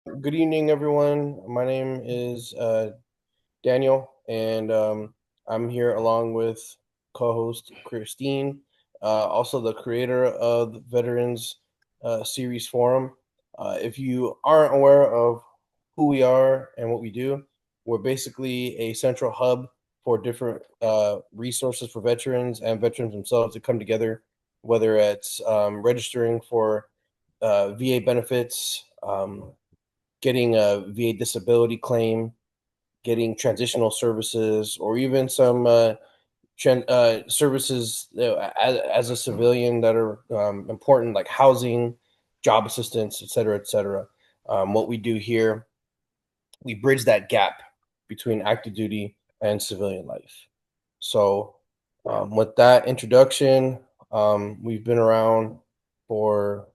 Good evening, everyone. My name is Daniel, and I'm here along with co-host Christine, also the creator of the Veterans Series Forum. If you aren't aware of who we are and what we do, we're basically a central hub for different resources for veterans and veterans themselves to come together, whether it's registering for VA benefits. Getting a VA disability claim, getting transitional services, or even some services as a civilian that are important, like housing, job assistance, et cetera, et cetera. What we do here, we bridge that gap between active duty and civilian life. So, with that introduction, we've been around for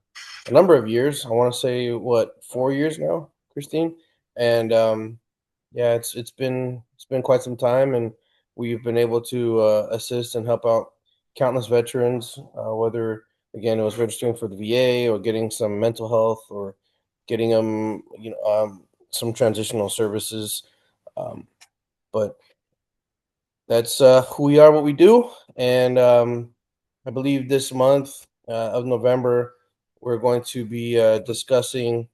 a number of years. I want to say what 4 years now, Christine, and yeah, it's been quite some time, and we've been able to assist and help out countless veterans, whether again it was registering for the VA or getting some mental health or getting them, some transitional services. Um, but that's who we are, what we do, and I believe this month of November we're going to be discussing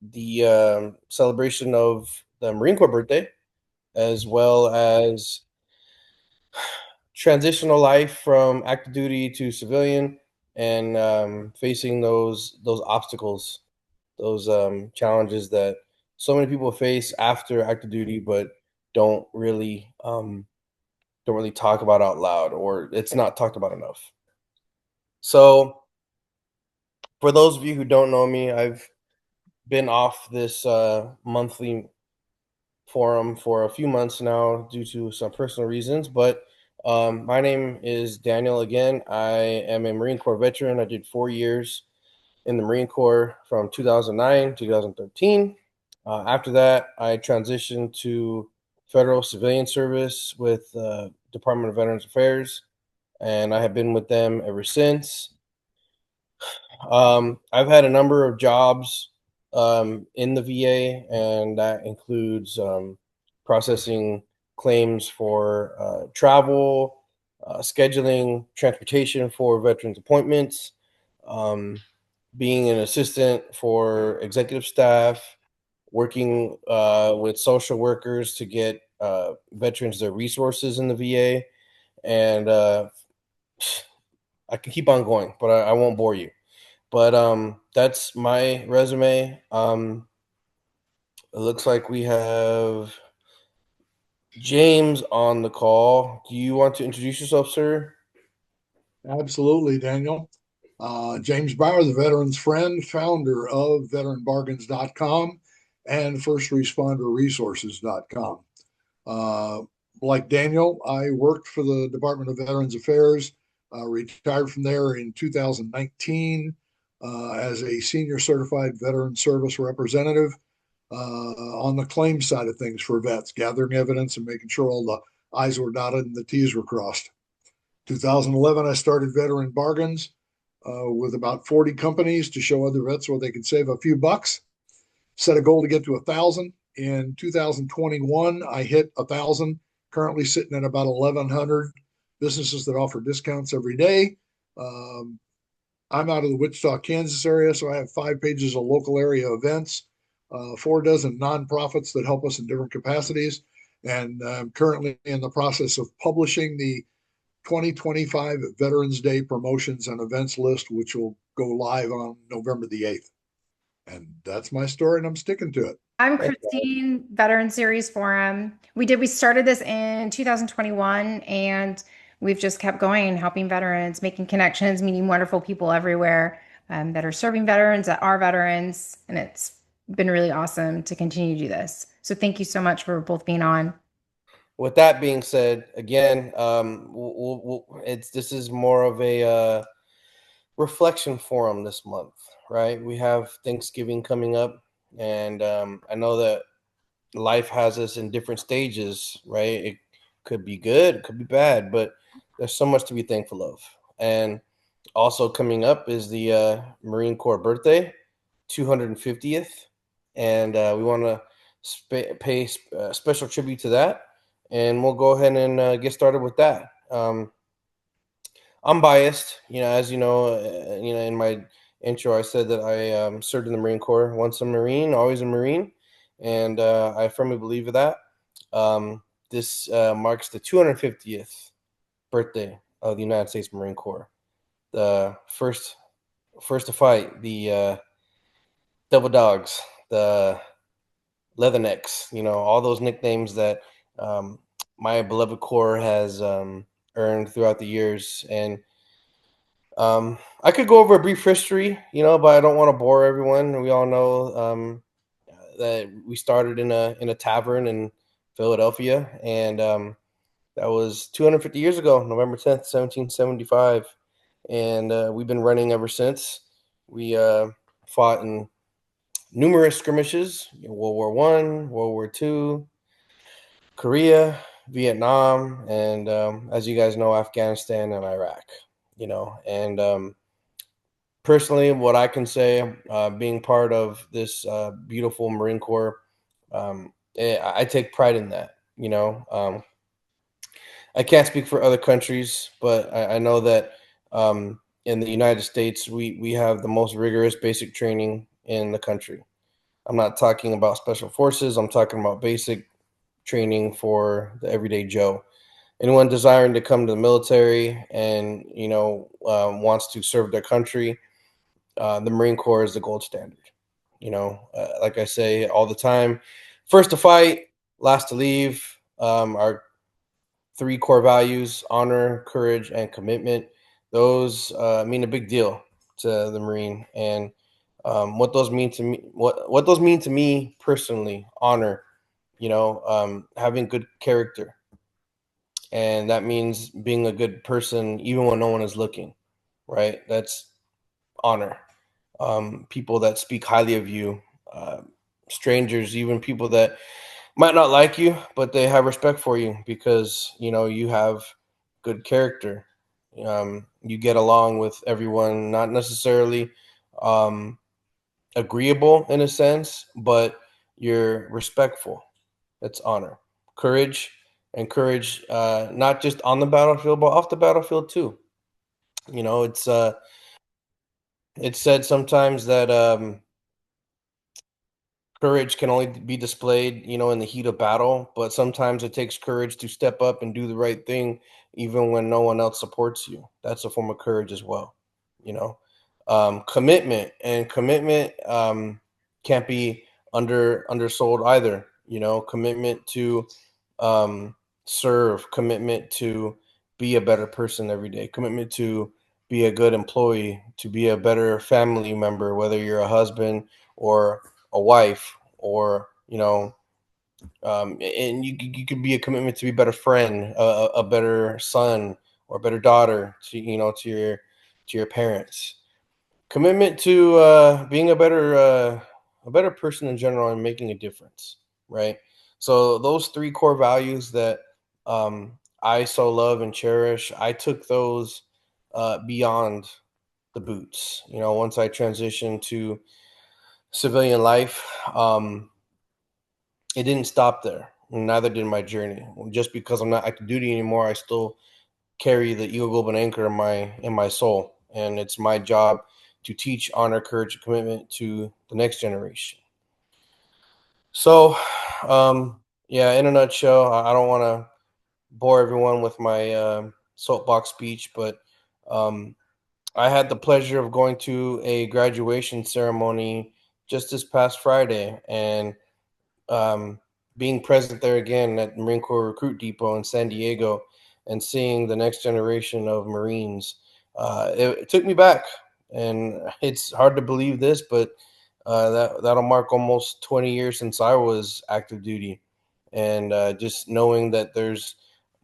the celebration of the Marine Corps birthday, as well as transitional life from active duty to civilian, and facing those obstacles, those challenges that so many people face after active duty, but don't really don't really talk about out loud, or it's not talked about enough. So, for those of you who don't know me, I've been off this monthly forum for a few months now due to some personal reasons. But my name is Daniel again. I am a Marine Corps veteran. I did 4 years in the Marine Corps from 2009 to 2013. After that, I transitioned to federal civilian service with Department of Veterans Affairs, and I have been with them ever since. I've had a number of jobs in the VA, and that includes processing claims for travel, scheduling transportation for veterans appointments, um, being an assistant for executive staff, working with social workers to get veterans their resources in the VA, and I can keep on going, but I won't bore you. But that's my resume. It looks like we have James on the call. Do you want to introduce yourself, sir? Absolutely, Daniel. James Bauer, the veteran's friend, founder of veteranbargains.com and firstresponder.resources.com. Uh, like Daniel, I worked for the Department of Veterans Affairs, retired from there in 2019 as a senior certified veteran service representative on the claim side of things for vets, gathering evidence and making sure all the I's were dotted and the T's were crossed. 2011, I started Veteran Bargains with about 40 companies to show other vets where they could save a few bucks. Set a goal to get to 1,000. In 2021, I hit 1,000, currently sitting at about 1,100 businesses that offer discounts every day. Um, I'm out of the Wichita, Kansas area, so I have 5 pages of local area events, 4 dozen nonprofits that help us in different capacities. And I'm currently in the process of publishing the 2025 Veterans Day promotions and events list, which will go live on November the 8th. And that's my story, and I'm sticking to it. I'm Thank Christine, Veteran Series Forum. We started this in 2021 and we've just kept going, helping veterans, making connections, meeting wonderful people everywhere that are serving veterans, that are veterans. And it's been really awesome to continue to do this. So thank you so much for both being on. With that being said, again, it's this is more of a reflection forum this month, right? We have Thanksgiving coming up, and I know that life has us in different stages, right? It could be good, it could be bad, but there's so much to be thankful of. And also coming up is the Marine Corps birthday, 250th. and we want to pay special tribute to that. And we'll go ahead and get started with that. I'm biased, as in my intro, I said that I served in the Marine Corps. Once a Marine, always a Marine, and I firmly believe in that. This marks the 250th birthday of the United States Marine Corps. The first to fight, the Double Dogs, the Leathernecks, all those nicknames that my beloved Corps has earned throughout the years. And I could go over a brief history, but I don't want to bore everyone. We all know that we started in a tavern in Philadelphia, and that was 250 years ago, November 10th, 1775. And we've been running ever since. We fought in numerous skirmishes: World War One, World War Two, Korea, Vietnam, and as you guys know, Afghanistan and Iraq. And personally, what I can say, being part of this beautiful Marine Corps, I take pride in that. I can't speak for other countries, but I know that in the United States, we have the most rigorous basic training in the country. I'm not talking about special forces. I'm talking about basic training for the everyday Joe. Anyone desiring to come to the military and wants to serve their country, the Marine Corps is the gold standard. Like I say all the time, first to fight, last to leave. Our 3 core values: honor, courage, and commitment. Those mean a big deal to the Marine. And what those mean to me, what those mean to me personally: honor, having good character. And that means being a good person even when no one is looking, right? That's honor. People that speak highly of you, strangers, even people that might not like you, but they have respect for you because, you have good character. You get along with everyone, not necessarily agreeable in a sense, but you're respectful. That's honor. Courage, not just on the battlefield, but off the battlefield too. It's said sometimes that courage can only be displayed, in the heat of battle, but sometimes it takes courage to step up and do the right thing, even when no one else supports you. That's a form of courage as well. Commitment can't be undersold either. Commitment to serve, commitment to be a better person every day, commitment to be a good employee, to be a better family member, whether you're a husband or a wife, or and you could be a commitment to be a better friend, a better son or a better daughter to your parents. Commitment to being a better person in general and making a difference, right? So those 3 core values that I so love and cherish, I took those beyond the boots. Once I transitioned to civilian life, it didn't stop there. Neither did my journey. Just because I'm not active duty anymore, I still carry the Eagle Globe and Anchor in my soul, and it's my job to teach honor, courage, and commitment to the next generation. So, yeah, in a nutshell, I don't want to bore everyone with my soapbox speech, but I had the pleasure of going to a graduation ceremony just this past Friday, and being present there again at Marine Corps Recruit Depot in San Diego and seeing the next generation of Marines, it took me back. And it's hard to believe this, but that'll mark almost 20 years since I was active duty. And just knowing that there's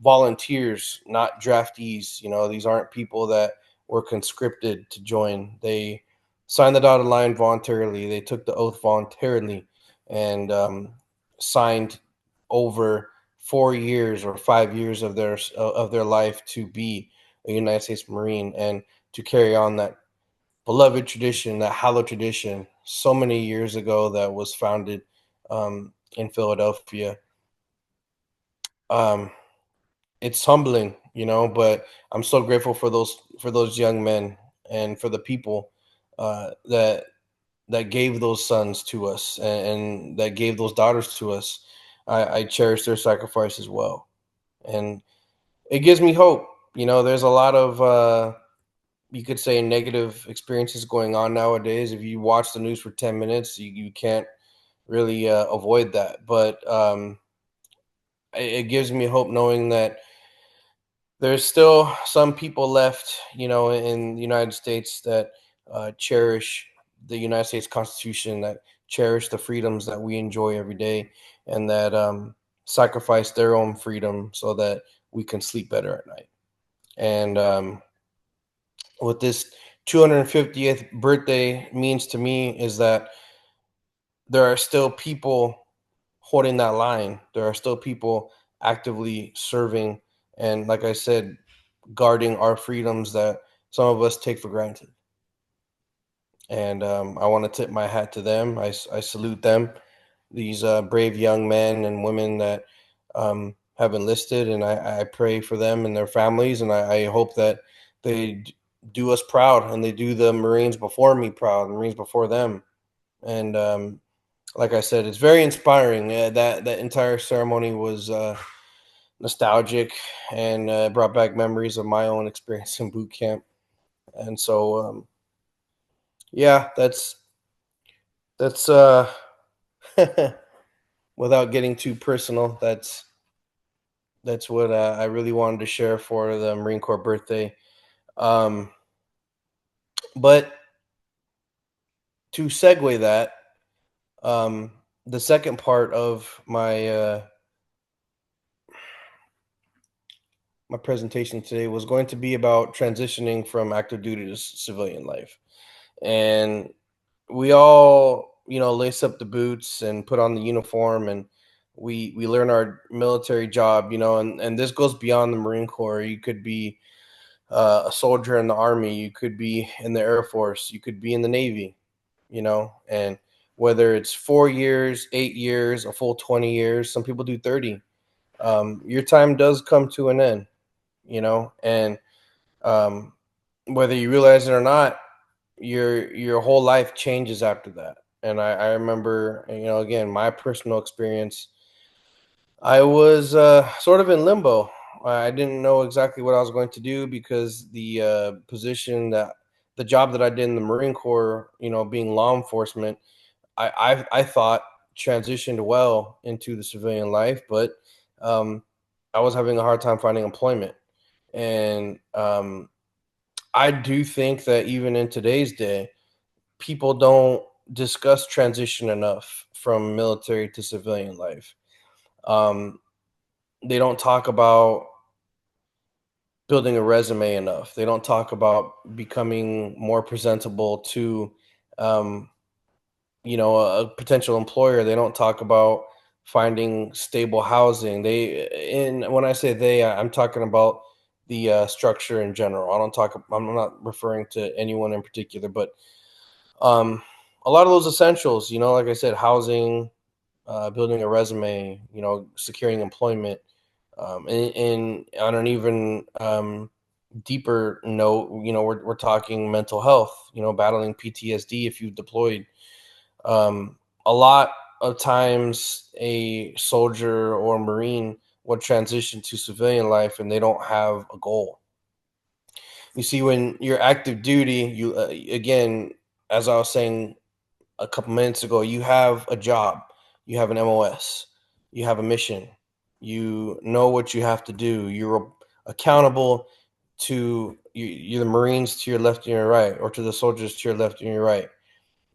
volunteers, not draftees. These aren't people that were conscripted to join. They signed the dotted line voluntarily. They took the oath voluntarily, and signed over 4 years or 5 years of their life to be a United States Marine and to carry on that beloved tradition, that hallowed tradition so many years ago that was founded in Philadelphia. It's humbling, but I'm so grateful for those young men and for the people that gave those sons to us, and that gave those daughters to us. I cherish their sacrifice as well, and it gives me hope. There's a lot of you could say negative experiences going on nowadays. If you watch the news for 10 minutes, you can't really avoid that. But it gives me hope knowing that there's still some people left, in the United States that cherish the United States Constitution, that cherish the freedoms that we enjoy every day, and that sacrifice their own freedom so that we can sleep better at night. And what this 250th birthday means to me is that there are still people holding that line. There are still people actively serving, and like I said, guarding our freedoms that some of us take for granted. And I want to tip my hat to them. I salute them, these brave young men and women that have enlisted, and I pray for them and their families, and I hope that they do us proud, and they do the Marines before me proud, Marines before them. And like I said, it's very inspiring. That entire ceremony was nostalgic, and brought back memories of my own experience in boot camp. And so, yeah, that's without getting too personal, that's what I really wanted to share for the Marine Corps birthday. Um, but to segue that, um, the second part of my presentation today was going to be about transitioning from active duty to civilian life. And we all, lace up the boots and put on the uniform, and we learn our military job, and this goes beyond the Marine Corps. You could be a soldier in the Army, you could be in the Air Force, you could be in the Navy, and whether it's 4 years, 8 years, a full 20 years, some people do 30. Your time does come to an end, and um, whether you realize it or not, your whole life changes after that. And I remember, again, my personal experience. I was sort of in limbo. I didn't know exactly what I was going to do, because the the job that I did in the Marine Corps, being law enforcement, I thought transitioned well into the civilian life, but um, I was having a hard time finding employment. And I do think that even in today's day, people don't discuss transition enough from military to civilian life. Um, they don't talk about building a resume enough. They don't talk about becoming more presentable to, um, a potential employer. They don't talk about finding stable housing. And when I say they, I'm talking about the structure in general. I'm not referring to anyone in particular, but um, a lot of those essentials, like I said, housing, building a resume, securing employment, and on an even deeper note, we're talking mental health, battling PTSD if you've deployed. A lot of times, a soldier or a Marine will transition to civilian life, and they don't have a goal. You see, when you're active duty, you again, as I was saying a couple minutes ago, you have a job, you have an MOS, you have a mission, you know what you have to do. You're accountable to you're the Marines to your left and your right, or to the soldiers to your left and your right.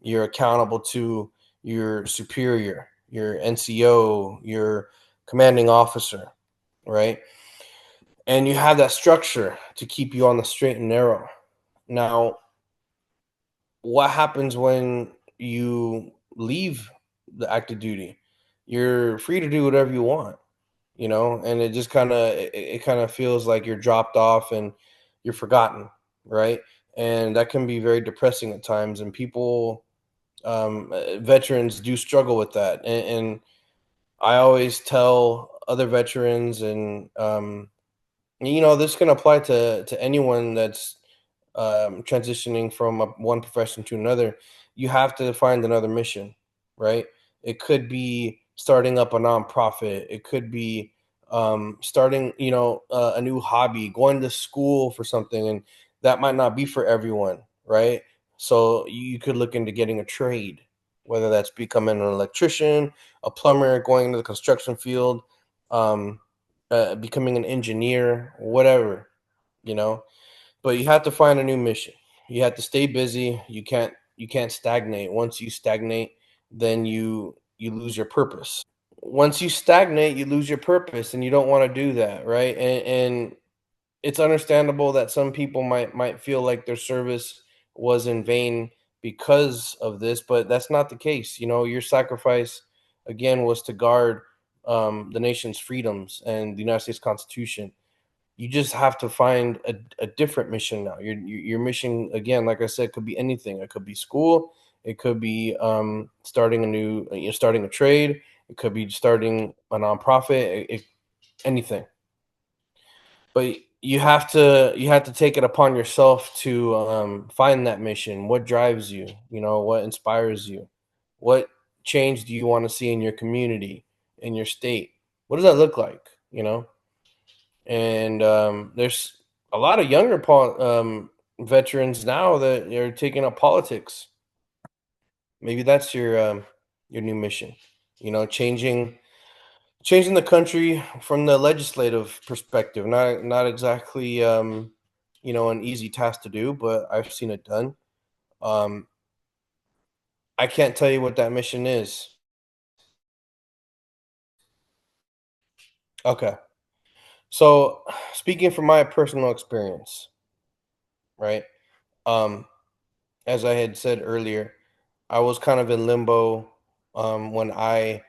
You're accountable to your superior, your NCO, your commanding officer, right? And you have that structure to keep you on the straight and narrow. Now, what happens when you leave the active duty? You're free to do whatever you want, and it just it kind of feels like you're dropped off and you're forgotten, right? And that can be very depressing at times, and people veterans do struggle with that, and I always tell other veterans, and this can apply to anyone that's transitioning from one profession to another. You have to find another mission, right? It could be starting up a nonprofit. It could be starting, a new hobby, going to school for something, and that might not be for everyone, right? So you could look into getting a trade, whether that's becoming an electrician, a plumber, going into the construction field, um, becoming an engineer, whatever, you know. But you have to find a new mission. You have to stay busy. You can't stagnate. Once you stagnate, then you lose your purpose. Once you stagnate, you lose your purpose, and you don't want to do that, right? And it's understandable that some people might feel like their service was in vain because of this, but that's not the case. Your sacrifice again was to guard the nation's freedoms and the United States Constitution. You just have to find a different mission now. Your mission, again, like I said, could be anything. It could be school. It could be starting a trade. It could be starting a nonprofit. Anything. But you have to take it upon yourself to find that mission. What drives you? What inspires you? What change do you want to see in your community, in your state? What does that look like? And there's a lot of younger veterans now that are taking up politics. Maybe that's your new mission. Changing the country from the legislative perspective. Not exactly an easy task to do, but I've seen it done. Um, I can't tell you what that mission is. Okay, so speaking from my personal experience, right? Um, as I had said earlier, I was kind of in limbo when I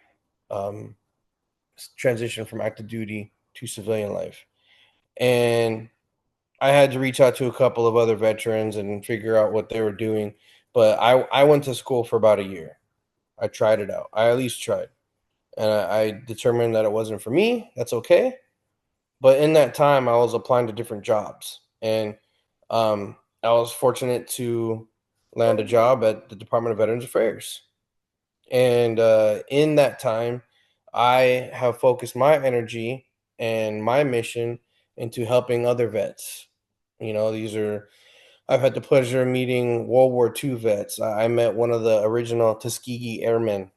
um, transitioned from active duty to civilian life. And I had to reach out to a couple of other veterans and figure out what they were doing. But I went to school for about a year. I tried it out. I at least tried. And I determined that it wasn't for me. That's okay. But in that time, I was applying to different jobs. And I was fortunate to land a job at the Department of Veterans Affairs. And in that time, I have focused my energy and my mission into helping other vets. I've had the pleasure of meeting World War II vets. I met one of the original Tuskegee Airmen,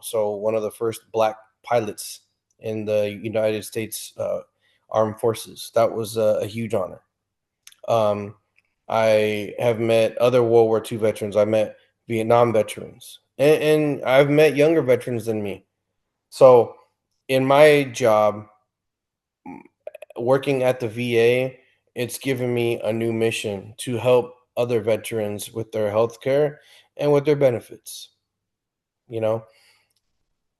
so one of the first black pilots in the United States Armed Forces. That was a huge honor. Um, I have met other World War II veterans. I met Vietnam veterans, and I've met younger veterans than me. So, in my job, working at the VA, it's given me a new mission to help other veterans with their health care and with their benefits. You know,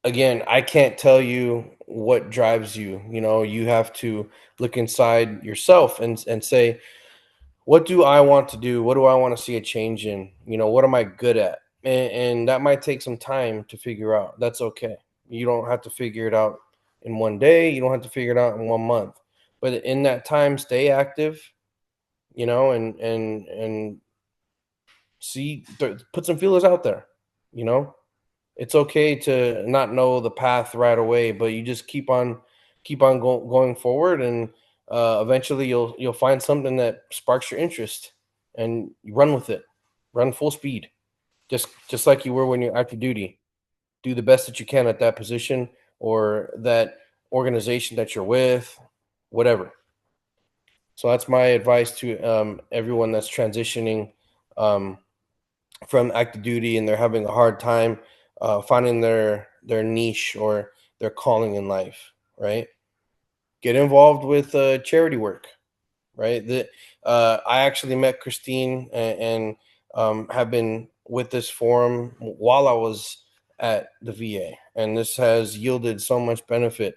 Again, I can't tell you what drives you. You have to look inside yourself and say, what do I want to do? What do I want to see a change in? What am I good at? And that might take some time to figure out. That's okay. You don't have to figure it out in one day. You don't have to figure it out in 1 month. But in that time, stay active, and put some feelers out there. You know, it's okay to not know the path right away, but you just keep on going forward, and eventually you'll find something that sparks your interest, and you run with it. Run full speed, just like you were when you're active duty. Do the best that you can at that position or that organization that you're with, whatever. So that's my advice to everyone that's transitioning um, from active duty and they're having a hard time finding their niche or their calling in life. Right? Get involved with charity work. Right? I actually met Christine and have been with this forum while I was at the VA, and this has yielded so much benefit,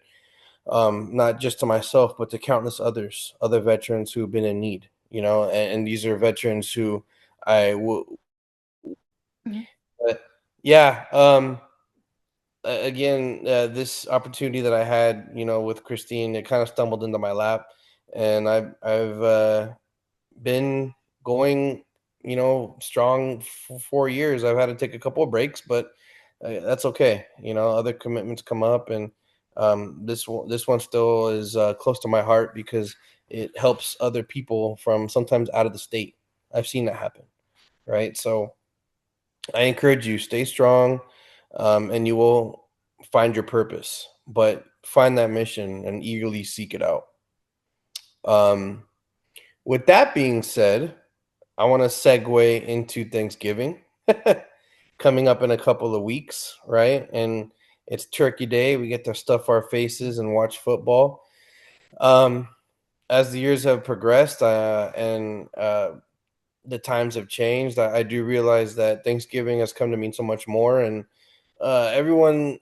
not just to myself, but to countless other veterans who've been in need. And these are veterans who I will. Mhm. Yeah. Again, this opportunity that I had, with Christine, it kind of stumbled into my lap, and I've been going, strong for 4 years. I've had to take a couple of breaks, but that's okay. Other commitments come up, and this one still is close to my heart because it helps other people from sometimes out of the state. I've seen that happen, right? So I encourage you, stay strong, and you will find your purpose. But find that mission and eagerly seek it out. Um, with that being said, I want to segue into Thanksgiving coming up in a couple of weeks, right? And it's Turkey Day. We get to stuff our faces and watch football. Um, as the years have progressed and the times have changed, I do realize that Thanksgiving has come to mean so much more. And everyone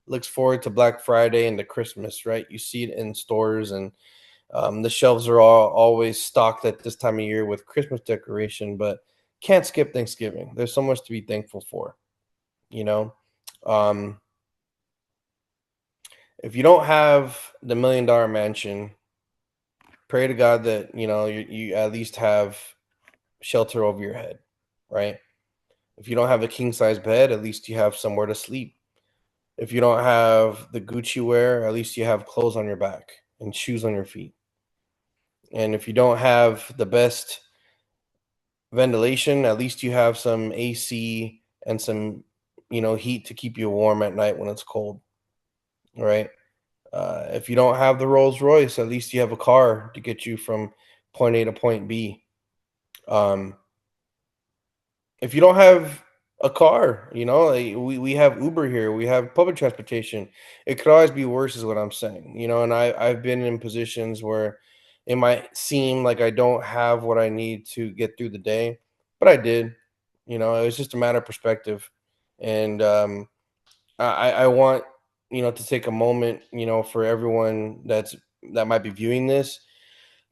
looks forward to Black Friday and to Christmas, right? You see it in stores, and the shelves are always stocked at this time of year with Christmas decoration, but can't skip Thanksgiving. There's so much to be thankful for, you know. Um, if you don't have the $1 million mansion, pray to God that you at least have shelter over your head, right? If you don't have a king size bed, at least you have somewhere to sleep. If you don't have the Gucci wear, at least you have clothes on your back and shoes on your feet. And if you don't have the best ventilation, at least you have some AC and some, heat to keep you warm at night when it's cold, right? If you don't have the Rolls Royce, at least you have a car to get you from point A to point B. Um, if you don't have a car, like we have Uber here, we have public transportation. It could always be worse, is what I'm saying. And I've been in positions where it might seem like I don't have what I need to get through the day, but I did. It was just a matter of perspective, and I want to take a moment, for everyone that might be viewing this.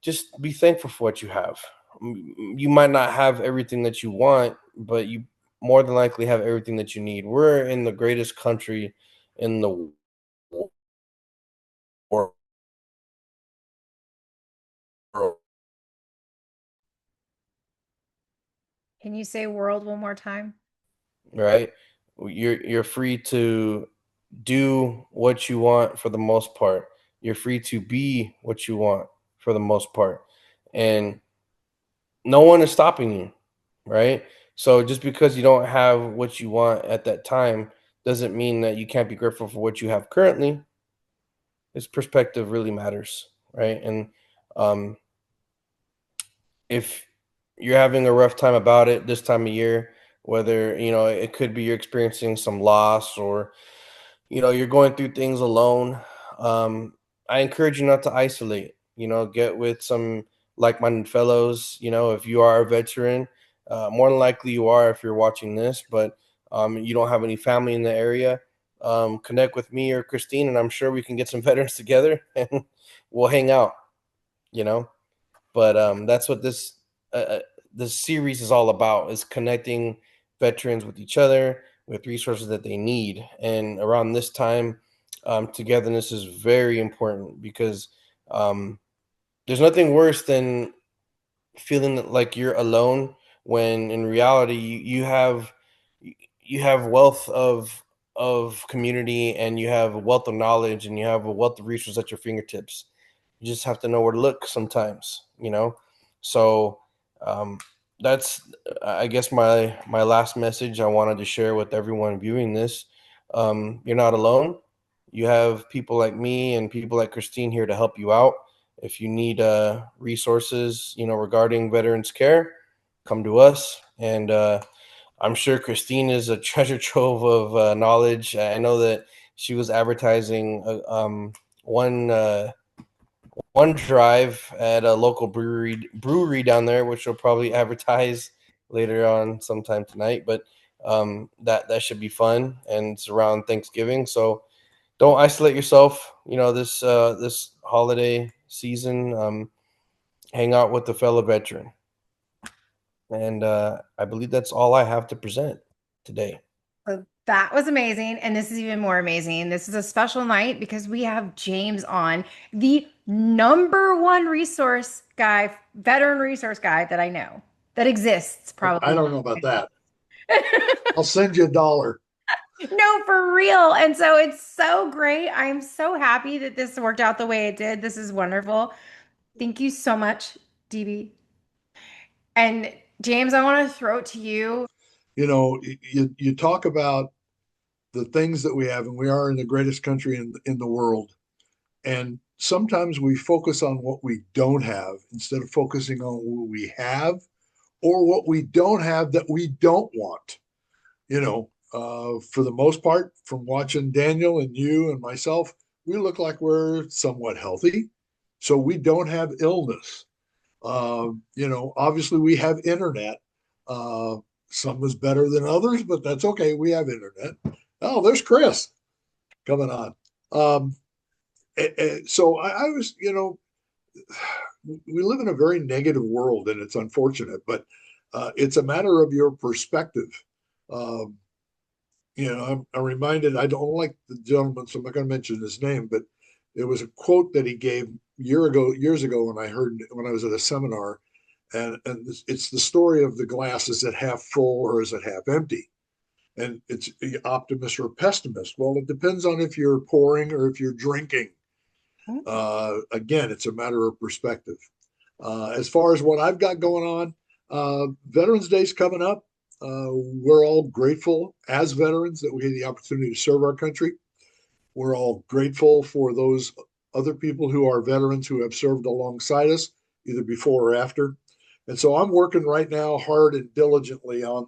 Just be thankful for what you have. You might not have everything that you want, but you more than likely have everything that you need. We're in the greatest country in the world, Can you say world one more time? right? You're free to do what you want for the most part. You're free to be what you want for the most part. And no one is stopping you, right? So just because you don't have what you want at that time doesn't mean that you can't be grateful for what you have currently. This perspective really matters, right? And um, if you're having a rough time about it this time of year, whether it could be you're experiencing some loss, or you're going through things alone, I encourage you not to isolate. Get with some like-minded fellows. If you are a veteran, more than likely you are if you're watching this, but you don't have any family in the area, connect with me or Christine, and I'm sure we can get some veterans together and we'll hang out. you know but that's what this series is all about, is connecting veterans with each other, with resources that they need. And around this time, togetherness is very important, because um, there's nothing worse than feeling like you're alone, when in reality you have wealth of community, and you have a wealth of knowledge, and you have a wealth of resources at your fingertips. You just have to know where to look sometimes. So um, that's, I guess, my last message I wanted to share with everyone viewing this. You're not alone. You have people like me and people like Christine here to help you out. If you need resources, regarding veterans care, come to us. And I'm sure Christine is a treasure trove of knowledge. I know that she was advertising one one drive at a local brewery down there, which will probably advertise later on sometime tonight. But that should be fun, and it's around Thanksgiving, so don't isolate yourself. This holiday season, hang out with a fellow veteran. And I believe that's all I have to present today. So that was amazing. And this is even more amazing. This is a special night because we have James on, the #1 resource guy, veteran resource guy that I know that exists I probably. don't know about that. I'll send you $1. No, for real. And so it's so great. I'm so happy that this worked out the way it did. This is wonderful. Thank you so much, DB. And James, I want to throw it to you. You know, you talk about the things that we have, and we are in the greatest country in the world. And sometimes we focus on what we don't have instead of focusing on what we have or what we don't have that we don't want. For the most part, from watching Daniel and you and myself, we look like we're somewhat healthy. So we don't have illness. Obviously we have internet. Some is better than others, but that's okay. We have internet. Oh, there's Chris coming on. So I was, we live in a very negative world, and it's unfortunate, but it's a matter of your perspective. I'm reminded, I don't like the gentleman, so I'm not going to mention his name, but it was a quote that he gave years ago when I was at a seminar, and it's the story of the glass, is it half full or is it half empty? And it's optimist or pessimist. Well, it depends on if you're pouring or if you're drinking. Again, it's a matter of perspective. As far as what I've got going on, Veterans Day's coming up. We're all grateful as veterans that we had the opportunity to serve our country. We're all grateful for those other people who are veterans who have served alongside us, either before or after. And so I'm working right now hard and diligently on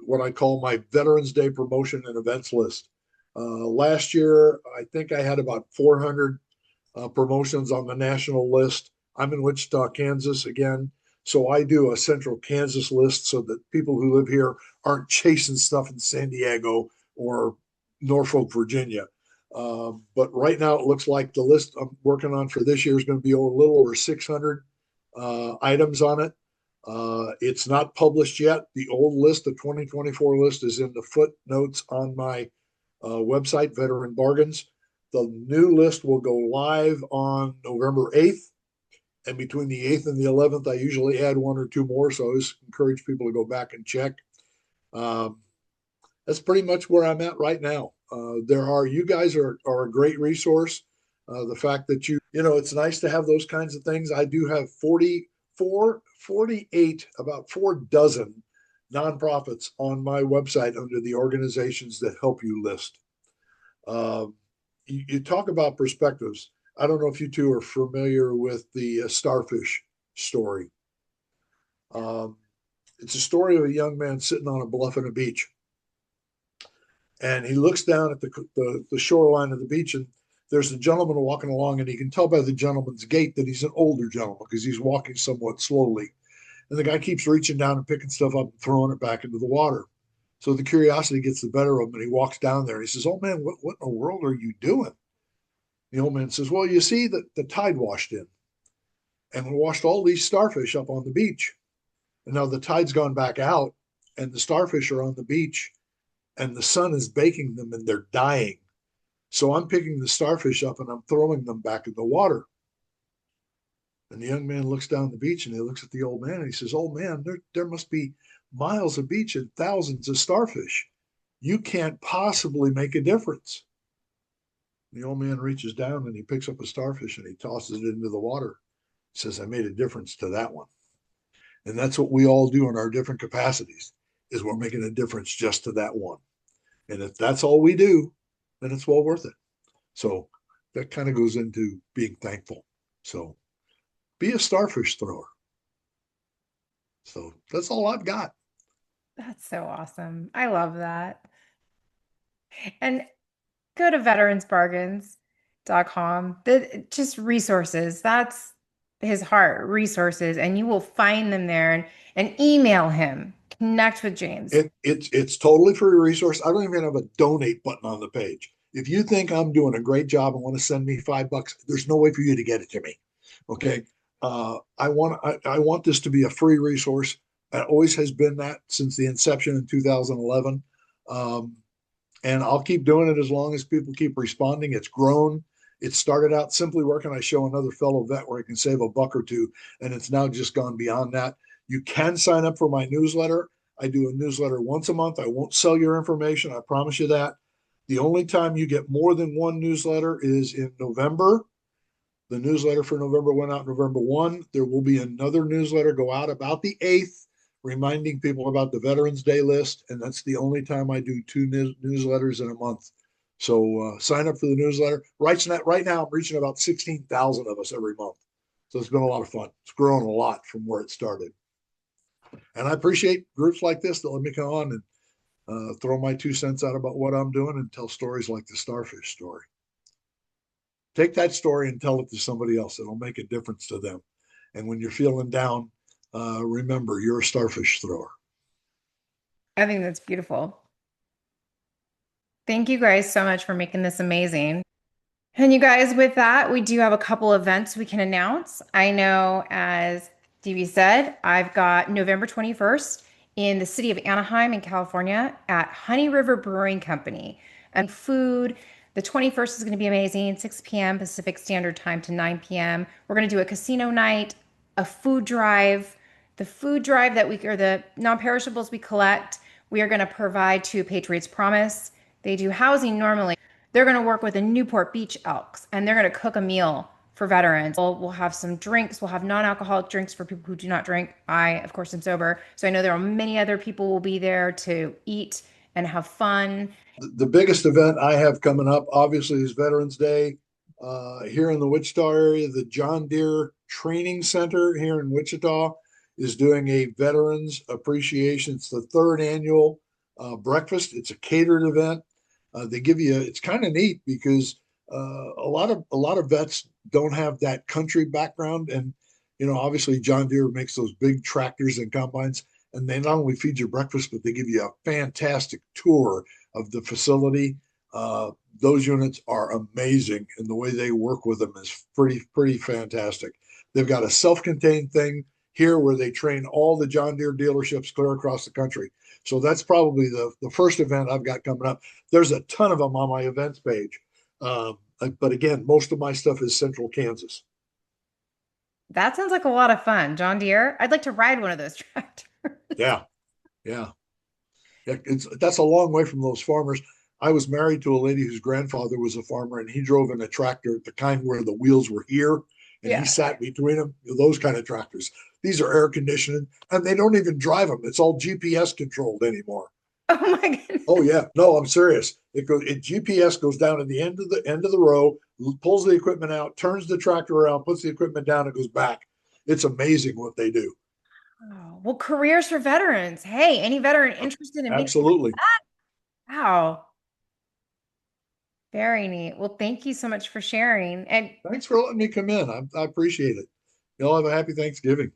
what I call my Veterans Day promotion and events list. Last year, I think I had about 400 promotions on the national list. I'm in Wichita, Kansas again. So I do a central Kansas list so that people who live here aren't chasing stuff in San Diego or Norfolk, Virginia. But right now, it looks like the list I'm working on for this year is going to be a little over 600 items on it. It's not published yet. The old list, the 2024 list, is in the footnotes on my website, Veteran Bargains. The new list will go live on November 8th. And between the 8th and the 11th, I usually add one or two more. So I always encourage people to go back and check. That's pretty much where I'm at right now. You guys are a great resource. The fact that it's nice to have those kinds of things. I do have 48, about 4 dozen nonprofits on my website under the organizations that help you list. You talk about perspectives. I don't know if you two are familiar with the starfish story. It's a story of a young man sitting on a bluff on a beach. And he looks down at the shoreline of the beach, and there's a gentleman walking along, and he can tell by the gentleman's gait that he's an older gentleman because he's walking somewhat slowly. And the guy keeps reaching down and picking stuff up and throwing it back into the water. So the curiosity gets the better of him, and he walks down there. And he says, "Oh, man, what in the world are you doing?" The old man says, "Well, you see that the tide washed in, and we washed all these starfish up on the beach. And now the tide's gone back out, and the starfish are on the beach, and the sun is baking them, and they're dying. So I'm picking the starfish up, and I'm throwing them back in the water." And the young man looks down the beach, and he looks at the old man, and he says, "Old man, there must be miles of beach and thousands of starfish. You can't possibly make a difference." The old man reaches down and he picks up a starfish and he tosses it into the water. He says, "I made a difference to that one." And that's what we all do in our different capacities, is we're making a difference just to that one. And if that's all we do, then it's well worth it. So that kind of goes into being thankful. So be a starfish thrower. So that's all I've got. That's so awesome. I love that. And go to veteransbargains.com. Just resources. That's his heart, resources, and you will find them there, and email him. Connect with James. It's totally free resource. I don't even have a donate button on the page. If you think I'm doing a great job and want to send me $5, there's no way for you to get it to me. Okay. I want this to be a free resource. It always has been that since the inception in 2011. Um, and I'll keep doing it as long as people keep responding. It's grown. It started out simply where can I show another fellow vet where I can save a buck or two, and it's now just gone beyond that. You can sign up for my newsletter. I do a newsletter once a month. I won't sell your information. I promise you that. The only time you get more than one newsletter is in November. The newsletter for November went out November 1. There will be another newsletter go out about the 8th, reminding people about the Veterans Day list. And that's the only time I do two newsletters in a month. So sign up for the newsletter. Right now, I'm reaching about 16,000 of us every month. So it's been a lot of fun. It's grown a lot from where it started. And I appreciate groups like this that let me come on and throw my 2 cents out about what I'm doing and tell stories like the starfish story. Take that story and tell it to somebody else. It'll make a difference to them. And when you're feeling down, remember you're a starfish thrower. I think that's beautiful. Thank you guys so much for making this amazing. And you guys, with that, we do have a couple events we can announce. I know, as Stevie said, I've got November 21st in the city of Anaheim in California at Honey River Brewing Company. And food, the 21st is going to be amazing, 6 p.m. Pacific Standard Time to 9 p.m. We're going to do a casino night, a food drive. The food drive that we, or the non-perishables we collect, we are going to provide to Patriots Promise. They do housing normally. They're going to work with the Newport Beach Elks, and they're going to cook a meal for veterans. We'll have some drinks. We'll have non-alcoholic drinks for people who do not drink. I, of course, am sober. So I know there are many other people will be there to eat and have fun. The biggest event I have coming up, obviously, is Veterans Day. Here in the Wichita area, the John Deere Training Center here in Wichita is doing a Veterans Appreciation. It's the third annual breakfast. It's a catered event. They give you, it's kind of neat because a lot of vets don't have that country background, and obviously John Deere makes those big tractors and combines, and they not only feed you breakfast, but they give you a fantastic tour of the facility. Those units are amazing, and the way they work with them is pretty fantastic. They've got a self-contained thing here where they train all the John Deere dealerships clear across the country. So that's probably the first event I've got coming up. There's a ton of them on my events page. But again, most of my stuff is Central Kansas. That sounds like a lot of fun. John Deere, I'd like to ride one of those tractors. Yeah, yeah. That's a long way from those farmers. I was married to a lady whose grandfather was a farmer, and he drove in a tractor, the kind where the wheels were here, and he sat between them. Those kind of tractors. These are air conditioned, and they don't even drive them. It's all GPS controlled anymore. Oh my goodness. Oh yeah, no, I'm serious. GPS goes down at the end of the row, pulls the equipment out, turns the tractor around, puts the equipment down, and goes back. It's amazing what they do. Oh, well, careers for veterans. Hey, any veteran interested in meeting like Absolutely. that? Wow. Very neat. Well, thank you so much for sharing. And Thanks for letting me come in. I appreciate it. Y'all have a happy Thanksgiving.